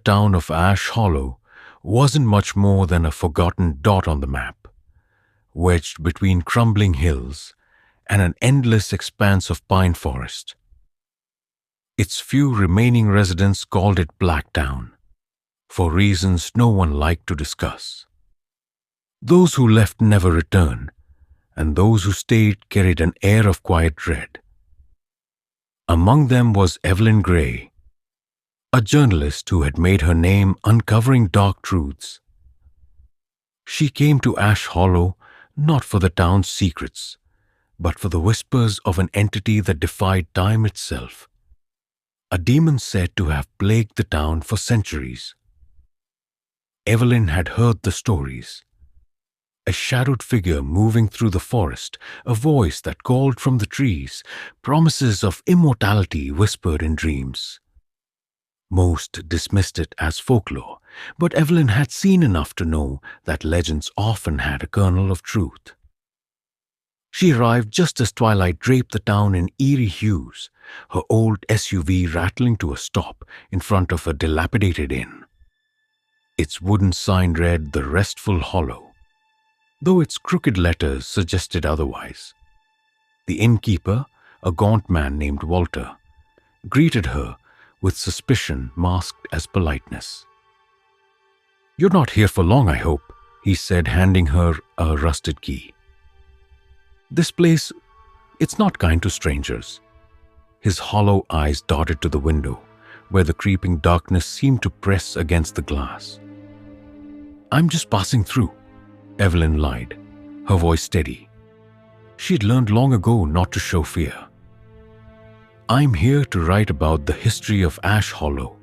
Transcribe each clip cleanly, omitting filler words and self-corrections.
town of Ash Hollow wasn't much more than a forgotten dot on the map, wedged between crumbling hills and an endless expanse of pine forest. Its few remaining residents called it Blacktown, for reasons no one liked to discuss. Those who left never returned, and those who stayed carried an air of quiet dread. Among them was Evelyn Gray, a journalist who had made her name uncovering dark truths. She came to Ash Hollow not for the town's secrets, but for the whispers of an entity that defied time itself, a demon said to have plagued the town for centuries. Evelyn had heard the stories. A shadowed figure moving through the forest, a voice that called from the trees, promises of immortality whispered in dreams. Most dismissed it as folklore, but Evelyn had seen enough to know that legends often had a kernel of truth. She arrived just as twilight draped the town in eerie hues, her old SUV rattling to a stop in front of a dilapidated inn. Its wooden sign read The Restful Hollow, though its crooked letters suggested otherwise. The innkeeper, a gaunt man named Walter, greeted her with suspicion masked as politeness. "You're not here for long, I hope," he said, handing her a rusted key. "This place, it's not kind to strangers." His hollow eyes darted to the window, where the creeping darkness seemed to press against the glass. "I'm just passing through," Evelyn lied, her voice steady. She'd learned long ago not to show fear. "I'm here to write about the history of Ash Hollow."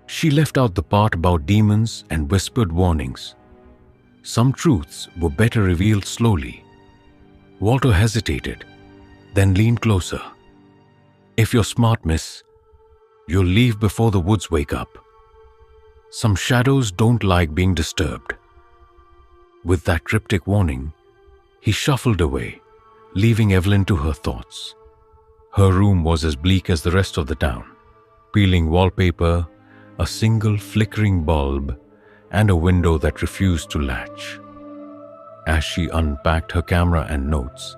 She left out the part about demons and whispered warnings. Some truths were better revealed slowly. Walter hesitated, then leaned closer. "If you're smart, miss, you'll leave before the woods wake up. Some shadows don't like being disturbed." With that cryptic warning, he shuffled away, leaving Evelyn to her thoughts. Her room was as bleak as the rest of the town. Peeling wallpaper, a single flickering bulb, and a window that refused to latch. As she unpacked her camera and notes,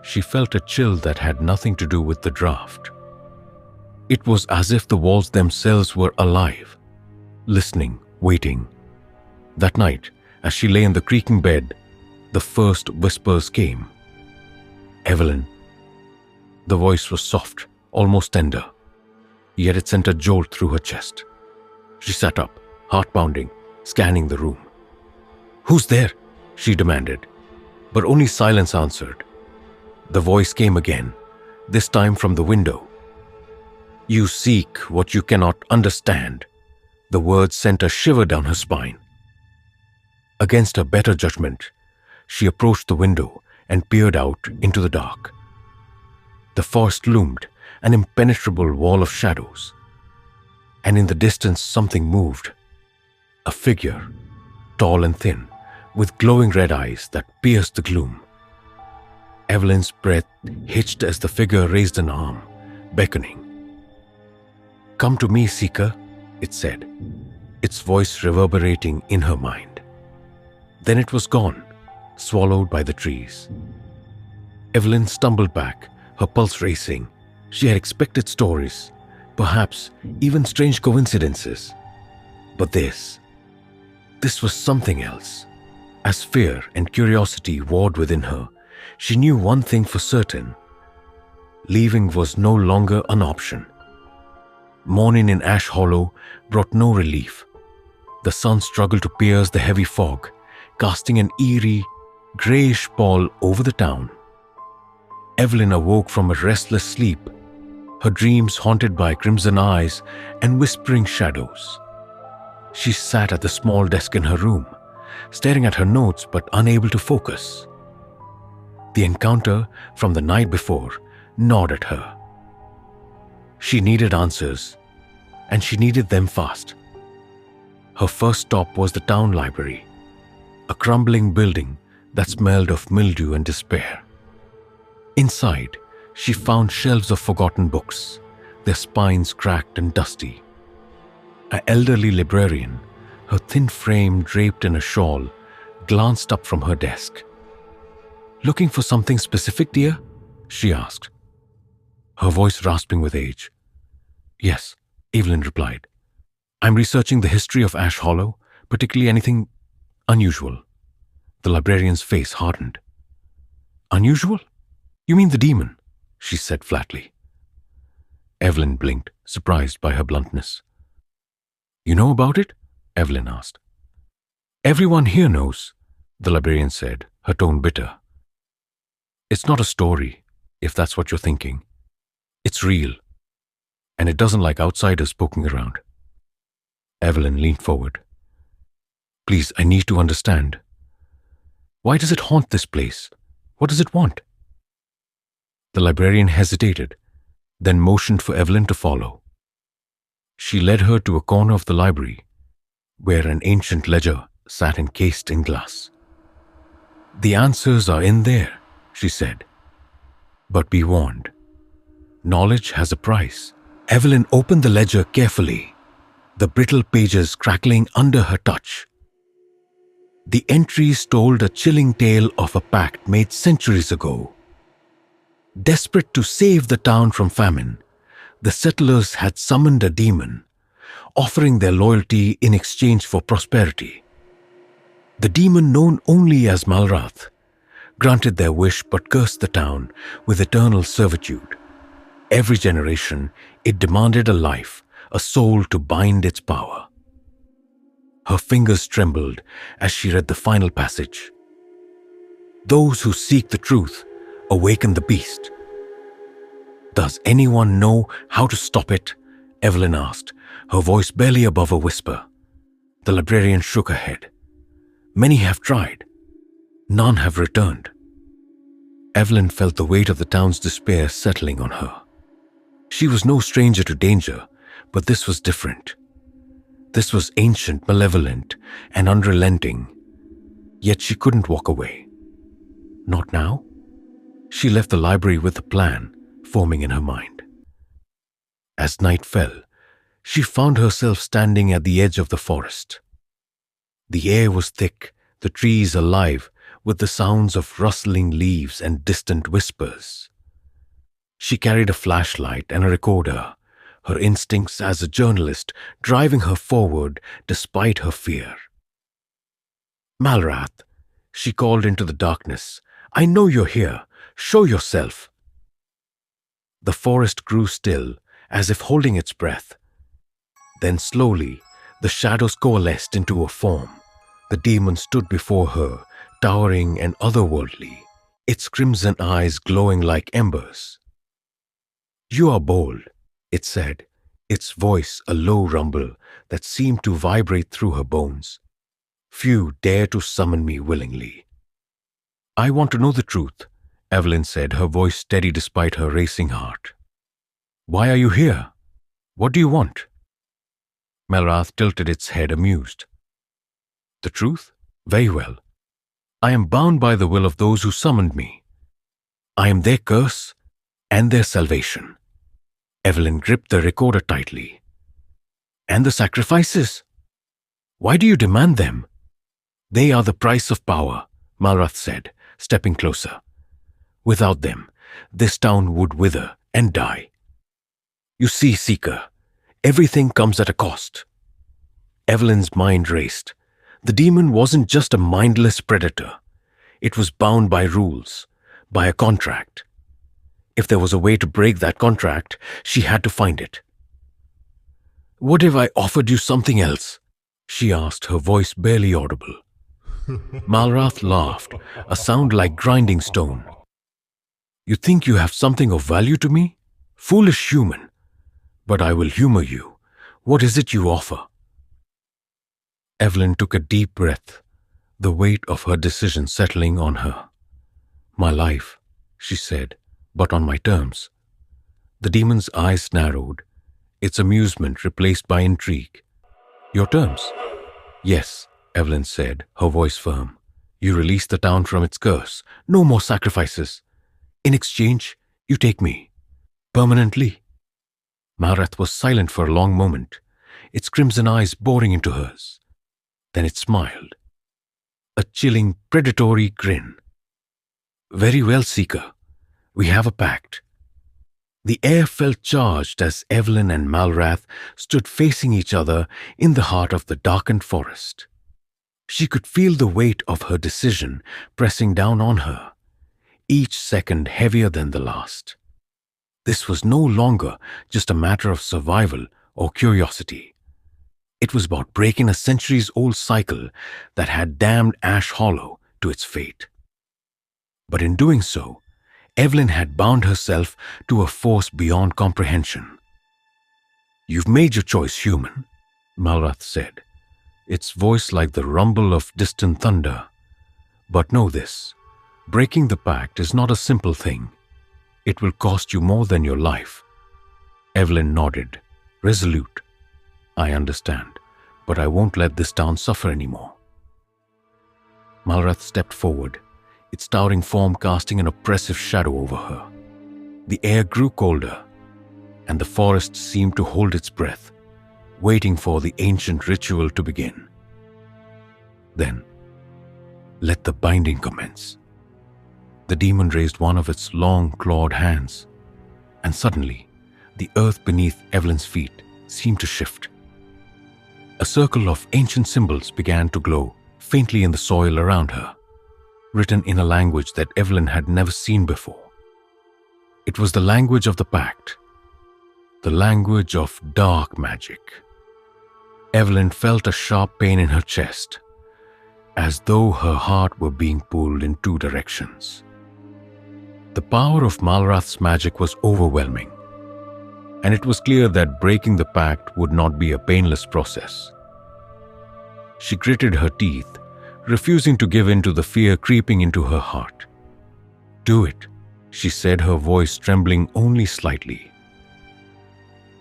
she felt a chill that had nothing to do with the draft. It was as if the walls themselves were alive, listening, waiting. That night, as she lay in the creaking bed, the first whispers came. "Evelyn." The voice was soft, almost tender, yet it sent a jolt through her chest. She sat up, heart pounding, scanning the room. "Who's there?" she demanded, but only silence answered. The voice came again, this time from the window. "You seek what you cannot understand." The words sent a shiver down her spine. Against her better judgment, she approached the window and peered out into the dark. The forest loomed, an impenetrable wall of shadows. And in the distance something moved. A figure, tall and thin, with glowing red eyes that pierced the gloom. Evelyn's breath hitched as the figure raised an arm, beckoning. "Come to me, seeker," it said, its voice reverberating in her mind. Then it was gone, swallowed by the trees. Evelyn stumbled back, her pulse racing. She had expected stories, perhaps even strange coincidences. But this was something else. As fear and curiosity warred within her, she knew one thing for certain. Leaving was no longer an option. Morning in Ash Hollow brought no relief. The sun struggled to pierce the heavy fog, casting an eerie, grayish pall over the town. Evelyn awoke from a restless sleep, her dreams haunted by crimson eyes and whispering shadows. She sat at the small desk in her room, staring at her notes but unable to focus. The encounter from the night before gnawed at her. She needed answers, and she needed them fast. Her first stop was the town library, a crumbling building that smelled of mildew and despair. Inside, she found shelves of forgotten books, their spines cracked and dusty. An elderly librarian, her thin frame draped in a shawl, glanced up from her desk. "Looking for something specific, dear?" she asked, her voice rasping with age. "Yes," Evelyn replied. "I'm researching the history of Ash Hollow, particularly anything unusual." The librarian's face hardened. "Unusual? You mean the demon?" she said flatly. Evelyn blinked, surprised by her bluntness. "You know about it?" Evelyn asked. "Everyone here knows," the librarian said, her tone bitter. "It's not a story, if that's what you're thinking. It's real, and it doesn't like outsiders poking around." Evelyn leaned forward. "Please, I need to understand. Why does it haunt this place? What does it want?" The librarian hesitated, then motioned for Evelyn to follow. She led her to a corner of the library, where an ancient ledger sat encased in glass. "The answers are in there," she said. "But be warned. Knowledge has a price." Evelyn opened the ledger carefully, the brittle pages crackling under her touch. The entries told a chilling tale of a pact made centuries ago. Desperate to save the town from famine, the settlers had summoned a demon, offering their loyalty in exchange for prosperity. The demon, known only as Malrath, granted their wish but cursed the town with eternal servitude. Every generation, it demanded a life, a soul to bind its power. Her fingers trembled as she read the final passage. "Those who seek the truth awaken the beast." "Does anyone know how to stop it?" Evelyn asked, her voice barely above a whisper. The librarian shook her head. "Many have tried. None have returned." Evelyn felt the weight of the town's despair settling on her. She was no stranger to danger, but this was different. This was ancient, malevolent, and unrelenting. Yet she couldn't walk away. Not now. She left the library with a plan forming in her mind. As night fell, she found herself standing at the edge of the forest. The air was thick, the trees alive with the sounds of rustling leaves and distant whispers. She carried a flashlight and a recorder, her instincts as a journalist driving her forward despite her fear. "Malrath," she called into the darkness, "I know you're here. Show yourself." The forest grew still, as if holding its breath. Then slowly, the shadows coalesced into a form. The demon stood before her, towering and otherworldly, its crimson eyes glowing like embers. "You are bold," it said, its voice a low rumble that seemed to vibrate through her bones. "Few dare to summon me willingly." "I want to know the truth," Evelyn said, her voice steady despite her racing heart. "Why are you here? What do you want?" Malrath tilted its head, amused. "The truth? Very well. I am bound by the will of those who summoned me. I am their curse and their salvation." Evelyn gripped the recorder tightly. "And the sacrifices? Why do you demand them?" "They are the price of power," Malrath said, stepping closer. "Without them, this town would wither and die. You see, Seeker, everything comes at a cost." Evelyn's mind raced. The demon wasn't just a mindless predator. It was bound by rules, by a contract. If there was a way to break that contract, she had to find it. "What if I offered you something else?" she asked, her voice barely audible. Malrath laughed, a sound like grinding stone. "You think you have something of value to me? Foolish human. But I will humor you. What is it you offer?" Evelyn took a deep breath, the weight of her decision settling on her. "My life," she said, "but on my terms." The demon's eyes narrowed, its amusement replaced by intrigue. "Your terms?" "Yes," Evelyn said, her voice firm. "You release the town from its curse. No more sacrifices. In exchange, you take me. Permanently." Malrath was silent for a long moment, its crimson eyes boring into hers. Then it smiled. A chilling, predatory grin. "Very well, Seeker. We have a pact." The air felt charged as Evelyn and Malrath stood facing each other in the heart of the darkened forest. She could feel the weight of her decision pressing down on her, each second heavier than the last. This was no longer just a matter of survival or curiosity. It was about breaking a centuries-old cycle that had damned Ash Hollow to its fate. But in doing so, Evelyn had bound herself to a force beyond comprehension. "You've made your choice, human," Malrath said, its voice like the rumble of distant thunder. "But know this, breaking the pact is not a simple thing. It will cost you more than your life." Evelyn nodded, resolute. "I understand, but I won't let this town suffer anymore." Malrath stepped forward, its towering form casting an oppressive shadow over her. The air grew colder, and the forest seemed to hold its breath, waiting for the ancient ritual to begin. Then, let the binding commence. The demon raised one of its long, clawed hands, and suddenly, the earth beneath Evelyn's feet seemed to shift. A circle of ancient symbols began to glow faintly in the soil around her, written in a language that Evelyn had never seen before. It was the language of the pact, the language of dark magic. Evelyn felt a sharp pain in her chest, as though her heart were being pulled in two directions. The power of Malrath's magic was overwhelming, and it was clear that breaking the pact would not be a painless process. She gritted her teeth, refusing to give in to the fear creeping into her heart. "Do it," she said, her voice trembling only slightly.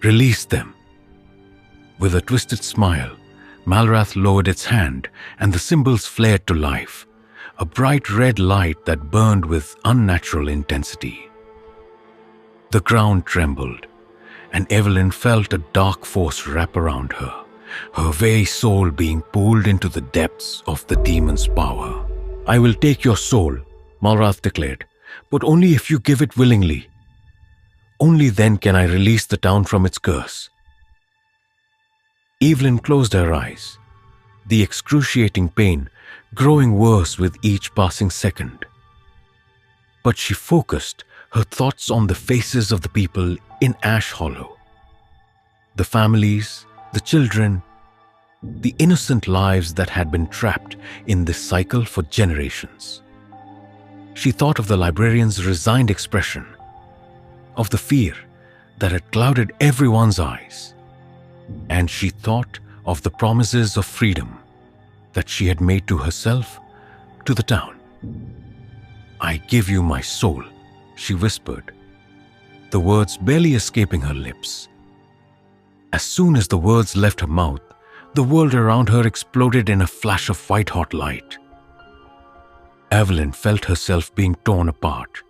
"Release them." With a twisted smile, Malrath lowered its hand, and the symbols flared to life, a bright red light that burned with unnatural intensity. The ground trembled, and Evelyn felt a dark force wrap around her, her very soul being pulled into the depths of the demon's power. "I will take your soul," Malrath declared, "but only if you give it willingly. Only then can I release the town from its curse." Evelyn closed her eyes, the excruciating pain growing worse with each passing second. But she focused her thoughts on the faces of the people in Ash Hollow. The families, the children, the innocent lives that had been trapped in this cycle for generations. She thought of the librarian's resigned expression, of the fear that had clouded everyone's eyes, and she thought of the promises of freedom that she had made to herself, to the town. "I give you my soul," she whispered, the words barely escaping her lips. As soon as the words left her mouth, the world around her exploded in a flash of white-hot light. Evelyn felt herself being torn apart,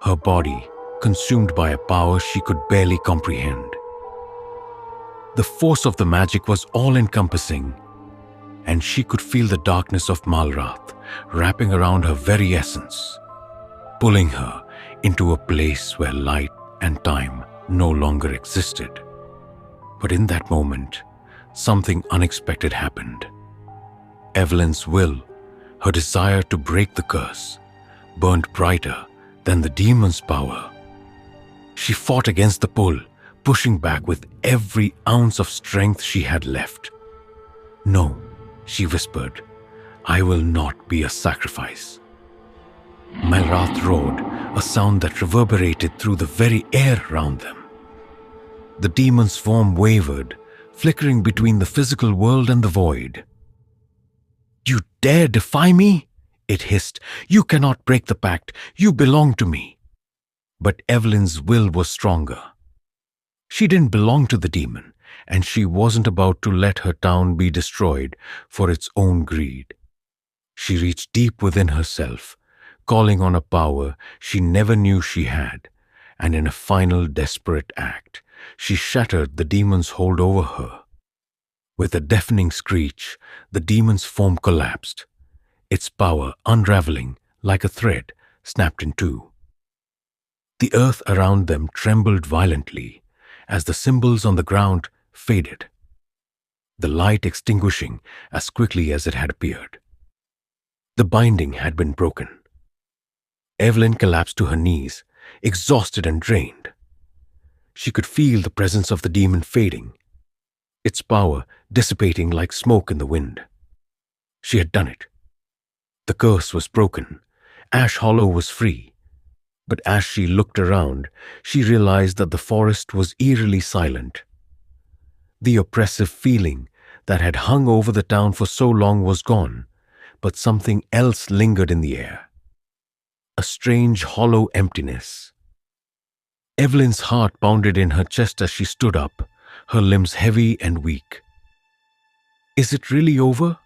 her body consumed by a power she could barely comprehend. The force of the magic was all-encompassing, and she could feel the darkness of Malrath wrapping around her very essence, pulling her into a place where light and time no longer existed. But in that moment, something unexpected happened. Evelyn's will, her desire to break the curse, burned brighter than the demon's power. She fought against the pull, pushing back with every ounce of strength she had left. "No," she whispered, "I will not be a sacrifice." Malrath roared, a sound that reverberated through the very air around them. The demon's form wavered, flickering between the physical world and the void. "You dare defy me?" it hissed. "You cannot break the pact. You belong to me." But Evelyn's will was stronger. She didn't belong to the demon, and she wasn't about to let her town be destroyed for its own greed. She reached deep within herself, calling on a power she never knew she had, and in a final desperate act, she shattered the demon's hold over her, With a deafening screech, the demon's form collapsed, its power unraveling like a thread snapped in two. The earth around them trembled violently as the symbols on the ground faded, the light extinguishing as quickly as it had appeared. The binding had been broken. Evelyn collapsed to her knees, exhausted and drained. She could feel the presence of the demon fading, its power dissipating like smoke in the wind. She had done it. The curse was broken. Ash Hollow was free. But as she looked around, she realized that the forest was eerily silent. The oppressive feeling that had hung over the town for so long was gone, but something else lingered in the air. A strange, hollow emptiness. Evelyn's heart pounded in her chest as she stood up, her limbs heavy and weak. "Is it really over?"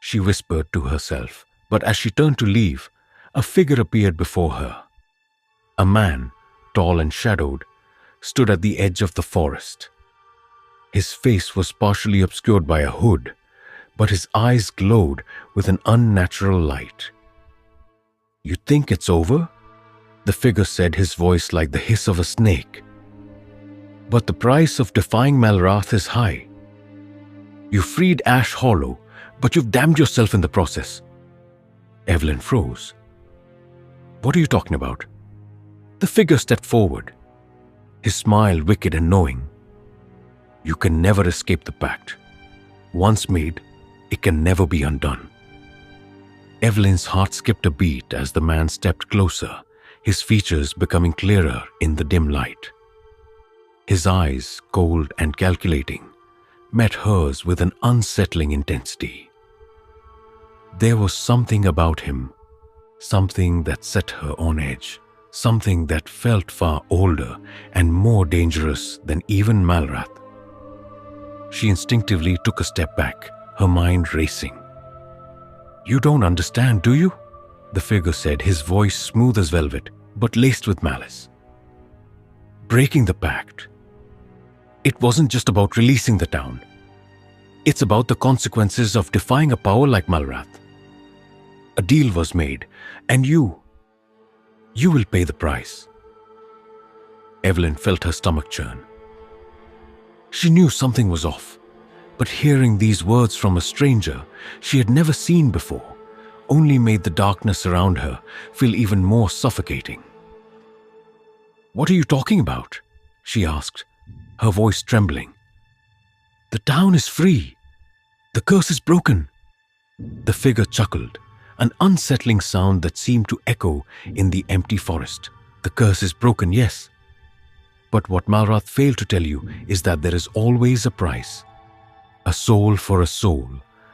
she whispered to herself, but as she turned to leave, a figure appeared before her. A man, tall and shadowed, stood at the edge of the forest. His face was partially obscured by a hood, but his eyes glowed with an unnatural light. "You think it's over?" the figure said, his voice like the hiss of a snake. "But the price of defying Malrath is high. You freed Ash Hollow, but you've damned yourself in the process." Evelyn froze. "What are you talking about?" The figure stepped forward, his smile wicked and knowing. "You can never escape the pact. Once made, it can never be undone." Evelyn's heart skipped a beat as the man stepped closer, his features becoming clearer in the dim light. His eyes, cold and calculating, met hers with an unsettling intensity. There was something about him, something that set her on edge, something that felt far older and more dangerous than even Malrath. She instinctively took a step back, her mind racing. "You don't understand, do you?" the figure said, his voice smooth as velvet, but laced with malice. "Breaking the pact. It wasn't just about releasing the town. It's about the consequences of defying a power like Malrath. A deal was made, and you will pay the price." Evelyn felt her stomach churn. She knew something was off, but hearing these words from a stranger she had never seen before only made the darkness around her feel even more suffocating. "What are you talking about?" she asked, her voice trembling. "The town is free. The curse is broken." The figure chuckled, an unsettling sound that seemed to echo in the empty forest. "The curse is broken, yes. But what Malrath failed to tell you is that there is always a price. A soul for a soul,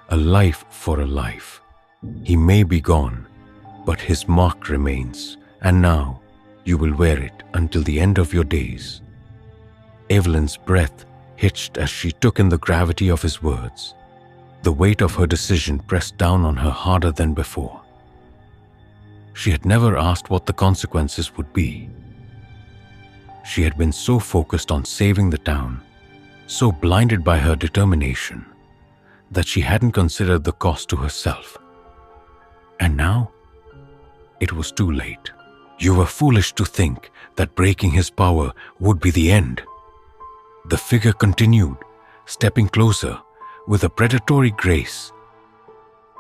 a life for a life. He may be gone, but his mark remains, and now you will wear it until the end of your days." Evelyn's breath hitched as she took in the gravity of his words. The weight of her decision pressed down on her harder than before. She had never asked what the consequences would be. She had been so focused on saving the town, so blinded by her determination, that she hadn't considered the cost to herself. And now, it was too late. "You were foolish to think that breaking his power would be the end," the figure continued, stepping closer with a predatory grace.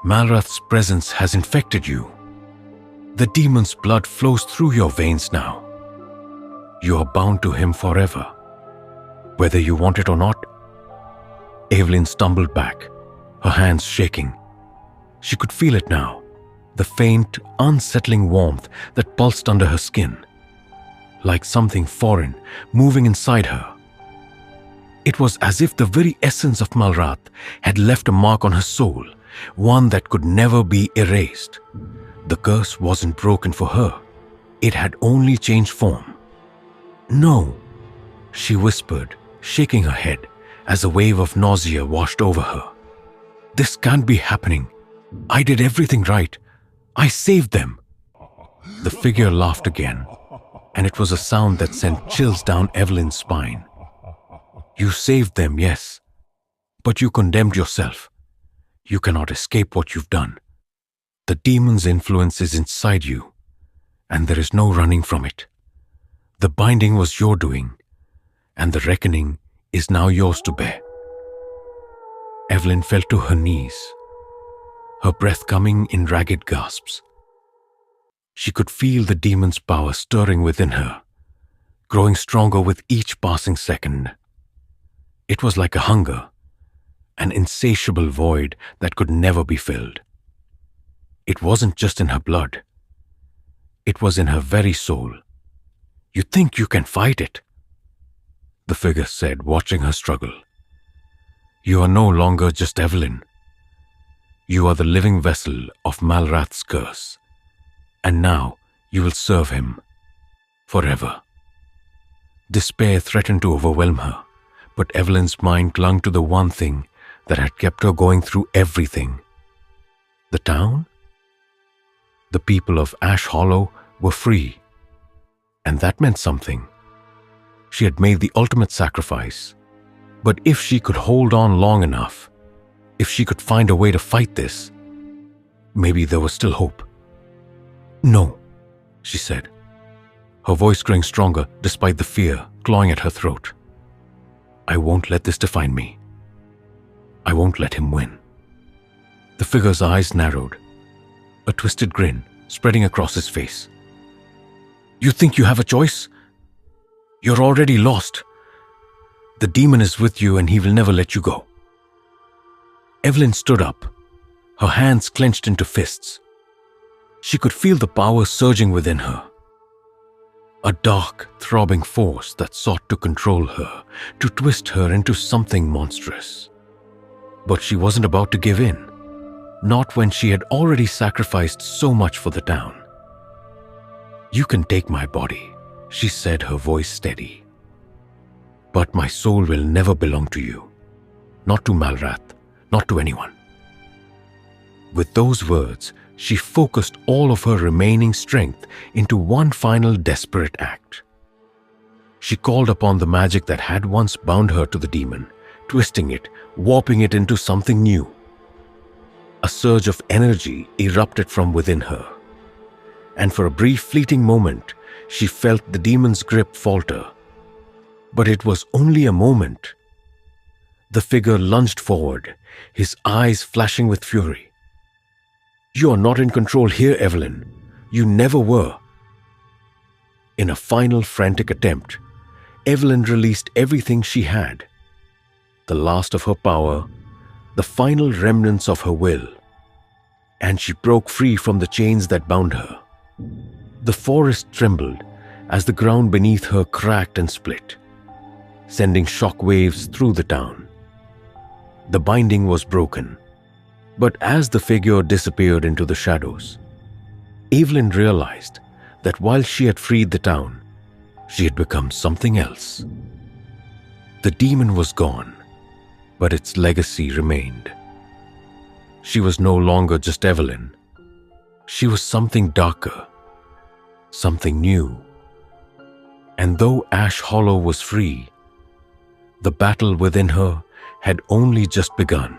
"Malrath's presence has infected you. The demon's blood flows through your veins now. You are bound to him forever, whether you want it or not." Evelyn stumbled back, her hands shaking. She could feel it now, the faint, unsettling warmth that pulsed under her skin, like something foreign moving inside her. It was as if the very essence of Malrath had left a mark on her soul, one that could never be erased. The curse wasn't broken for her. It had only changed form. "No," she whispered, shaking her head as a wave of nausea washed over her. "This can't be happening. I did everything right. I saved them." The figure laughed again, and it was a sound that sent chills down Evelyn's spine. "You saved them, yes. But you condemned yourself. You cannot escape what you've done. The demon's influence is inside you, and there is no running from it. The binding was your doing, and the reckoning is now yours to bear. Evelyn fell to her knees, her breath coming in ragged gasps. She could feel the demon's power stirring within her, growing stronger with each passing second. It was like a hunger, an insatiable void that could never be filled. It wasn't just in her blood. It was in her very soul. You think you can fight it? The figure said, watching her struggle. You are no longer just Evelyn. You are the living vessel of Malrath's curse, and now you will serve him forever. Despair threatened to overwhelm her, but Evelyn's mind clung to the one thing that had kept her going through everything. The town? The people of Ash Hollow were free, and that meant something. She had made the ultimate sacrifice, but if she could hold on long enough, if she could find a way to fight this, maybe there was still hope. No, she said, her voice growing stronger despite the fear clawing at her throat. I won't let this define me. I won't let him win. The figure's eyes narrowed, a twisted grin spreading across his face. You think you have a choice? You're already lost. The demon is with you and he will never let you go. Evelyn stood up, her hands clenched into fists. She could feel the power surging within her. A dark, throbbing force that sought to control her, to twist her into something monstrous. But she wasn't about to give in, not when she had already sacrificed so much for the town. You can take my body, she said, her voice steady. But my soul will never belong to you. Not to Malrath, not to anyone. With those words, she focused all of her remaining strength into one final desperate act. She called upon the magic that had once bound her to the demon, twisting it, warping it into something new. A surge of energy erupted from within her, and for a brief fleeting moment, she felt the demon's grip falter. But it was only a moment. The figure lunged forward, his eyes flashing with fury. You are not in control here, Evelyn. You never were. In a final frantic attempt, Evelyn released everything she had. The last of her power, the final remnants of her will, and she broke free from the chains that bound her. The forest trembled as the ground beneath her cracked and split, sending shock waves through the town. The binding was broken, but as the figure disappeared into the shadows, Evelyn realized that while she had freed the town, she had become something else. The demon was gone, but its legacy remained. She was no longer just Evelyn. She was something darker, something new. And though Ash Hollow was free, the battle within her had only just begun.